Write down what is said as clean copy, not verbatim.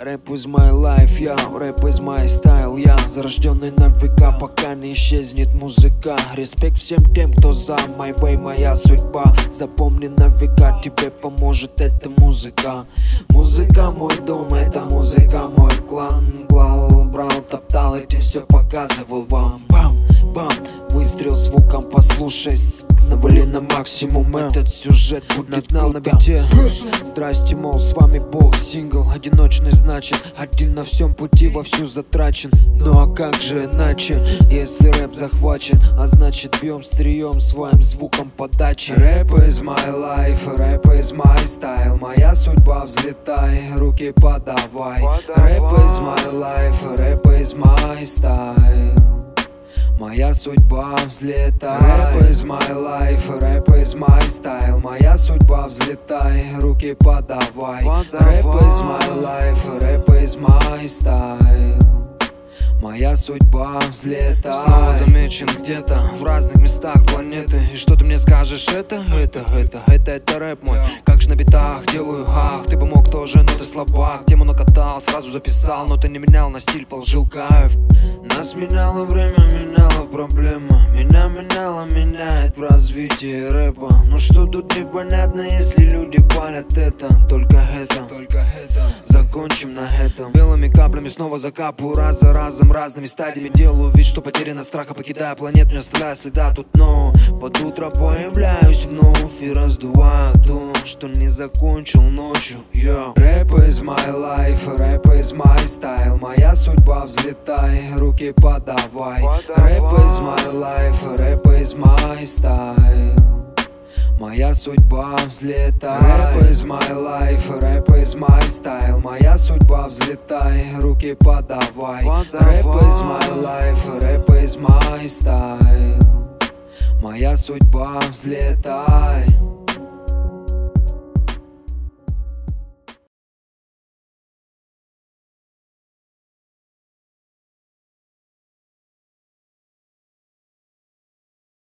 Рэп is my life, я, рэп is my style, я зарожденный на века, пока не исчезнет музыка. Респект всем тем, кто за my way, моя судьба. Запомни на века, тебе поможет эта музыка. Музыка мой дом, это музыка мой клан. Клал, брал, топтал, эти все показывал вам. Бам, бам, выстрел звуком, послушай. Навали на максимум, этот сюжет будет на бите. Здрасте, мол, с вами Бог, сингл одиночный, значит, один на всем пути вовсю затрачен. Ну а как же иначе, если рэп захвачен? А значит, бьем стрием своим звуком подачи. Рэп is my life, рэп is my style, моя судьба, взлетай, руки подавай. Рэп is my life, рэп is my style, моя судьба, взлетай. Рэп is my life, рэп is my style, моя судьба, взлетай, руки подавай. Рэп is my life, рэп is my style, моя судьба, взлетай. Снова замечен где-то в разных местах планеты. И что ты мне скажешь, это рэп мой. Как же на битах делаю ах, ты бы мог тоже, но ты слабак. Тему накатал, сразу записал, но ты не менял, на стиль положил кайф. Нас меняло время, меняла проблема. Меня меняло, меняет в развитии рэпа. Ну что тут непонятно, если люди палят это. Только это. Закончим на этом. Белыми каплями снова закапываю раз за разом, разными стадиями делаю вид, что потерян от страха, покидая планету, не оставляя следа тут, но под утро появляюсь вновь и раздуваю то, что не закончил ночью. Рэп is my life, рэп is my style, моя судьба, взлетай, руки подавай. Рэп is my life, рэп is my style, моя судьба, взлетай. Рэп is my life, рэп is my style, моя судьба, взлетай, руки подавай. Рэп is my life, рэп is my style, моя судьба, взлетай.